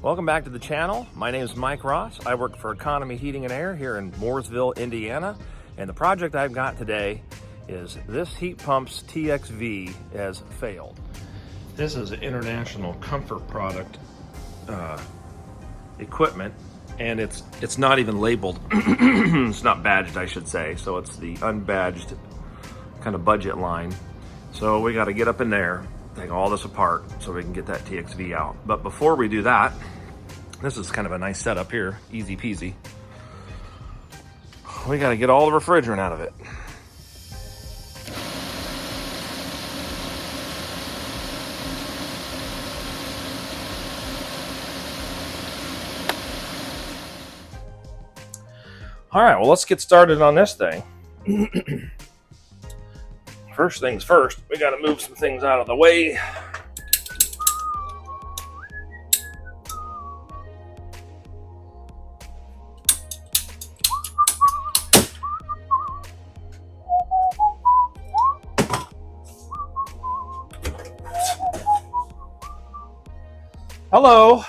Welcome back to the channel. My name is Mike Ross. I work for Economy Heating and Air here in Mooresville, Indiana. And the project I've got today is this heat pump's TXV has failed. This is an international comfort product equipment, and it's not even labeled. It's not badged, I should say. So it's the unbadged kind of budget line. So we got to get up in there, take all this apart so we can get that TXV out. But before we do that, this is kind of a nice setup here, easy peasy. We got to get all the refrigerant out of it. All right, well, let's get started on this thing. First things first, we got to move some things out of the way. Hello.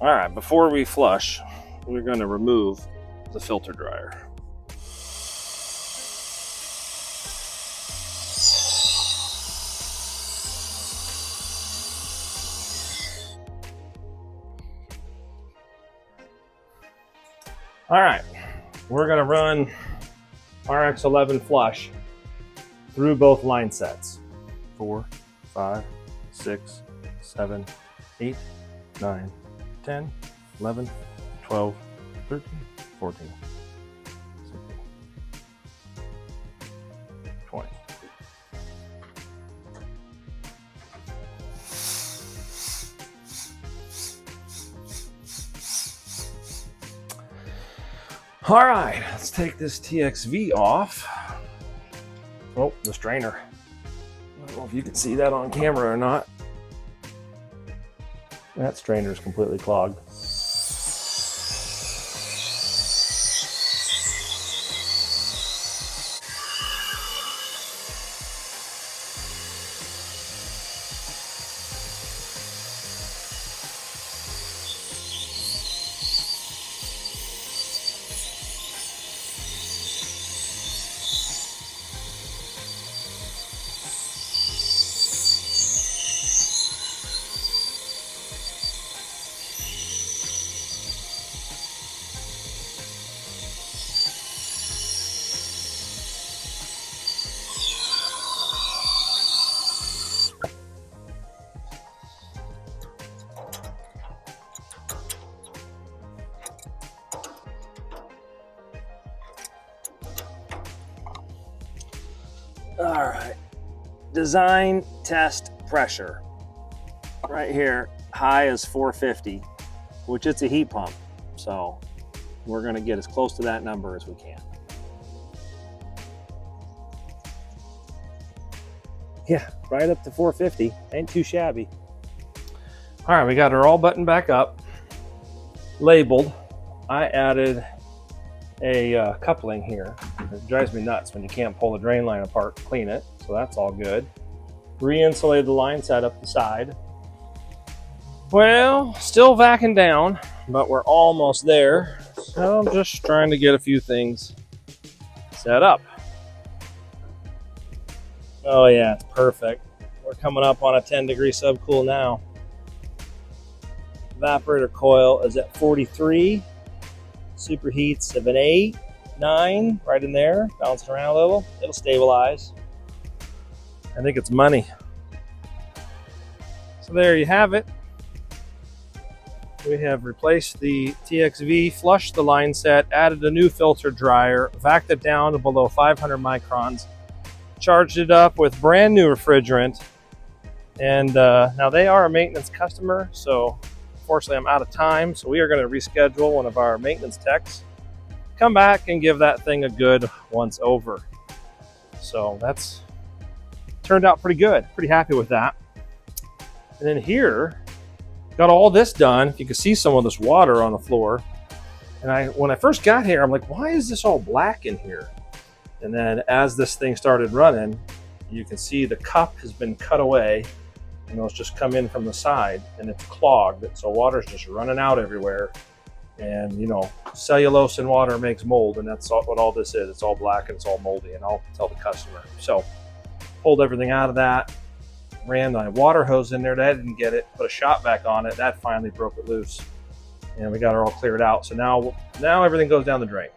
All right, before we flush, we're going to remove the filter dryer. All right, we're going to run RX11 flush through both line sets. 4, 5, 6, 7, 8, 9, 10, 11, 12, 13, 14, 16, 20. All right, let's take this TXV off. Oh, the strainer. I don't know if you can see that on camera or not. That strainer is completely clogged. All right, design test pressure. Right here, high is 450, which it's a heat pump. So we're gonna get as close to that number as we can. Yeah, right up to 450, ain't too shabby. All right, we got her all buttoned back up, labeled. I added a coupling here. It drives me nuts when you can't pull the drain line apart to clean it, so that's all good. Re-insulated the line set up the side. Well, still vacuuming down, but we're almost there. So I'm just trying to get a few things set up. Oh yeah, it's perfect. We're coming up on a 10-degree subcool now. Evaporator coil is at 43. Superheats of an 8, 9, right in there, bouncing around a little. It'll stabilize. I think it's money. So there you have it. We have replaced the TXV, flushed the line set, added a new filter dryer, vacuumed it down to below 500 microns, charged it up with brand new refrigerant. And now they are a maintenance customer, so unfortunately I'm out of time. So we are going to reschedule one of our maintenance techs, come back and give that thing a good once over. So that's turned out pretty good. Pretty happy with that. And then here, got all this done. You can see some of this water on the floor. And when I first got here, I'm like, why is this all black in here? And then as this thing started running, you can see the cup has been cut away and those just come in from the side and it's clogged. So water's just running out everywhere. And you know, cellulose in water makes mold, and that's what all this is. It's all black and it's all moldy, and I'll tell the customer. So pulled everything out of that, ran my water hose in there, that didn't get it, put a shot back on it, that finally broke it loose. And we got her all cleared out. So now everything goes down the drain.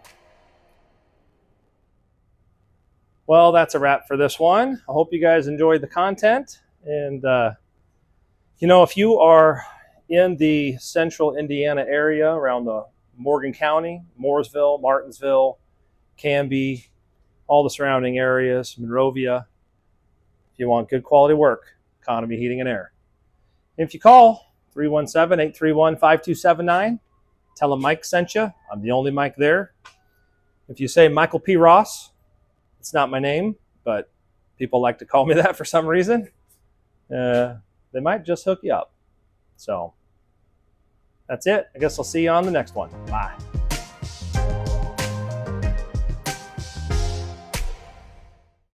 Well, that's a wrap for this one. I hope you guys enjoyed the content. And, you know, if you are in the central Indiana area around the Morgan County, Mooresville, Martinsville, Canby, all the surrounding areas, Monrovia, if you want good quality work, Economy Heating and Air. If you call 317-831-5279, tell them Mike sent you. I'm the only Mike there. If you say Michael P. Ross, it's not my name, but people like to call me that for some reason. They might just hook you up. So that's it. I guess I'll see you on the next one. Bye.